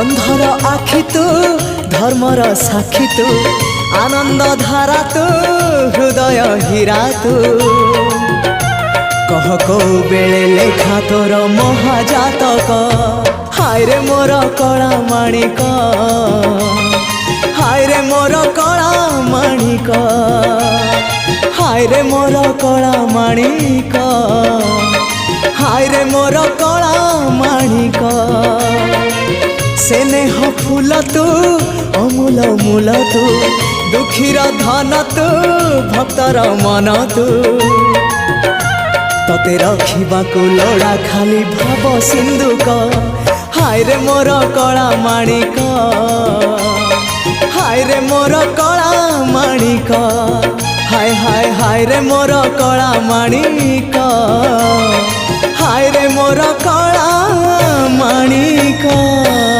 अंधर आखि तू धर्मर साक्षी तू आनंद धारा तू हृदय हीरा तू कह को बेले लेखा तोर महाजातक हाय रे मोर कला माणिक हाय रे मोर कला माणिक हाय रे मोर कला माणिक हाय रे मोर कला माणिक स्नेह फूल तू अमूल मूल तू दुखीर धन तू भक्तर मन तू तते रखिबाकू लोड़ा खाली भाव सिंधुक हाय रे मोर कला माणिक हाय रे मोर कला माणिक हाय हाय हाय रे मोर कला माणिक हाय रे मोर कला माणिक।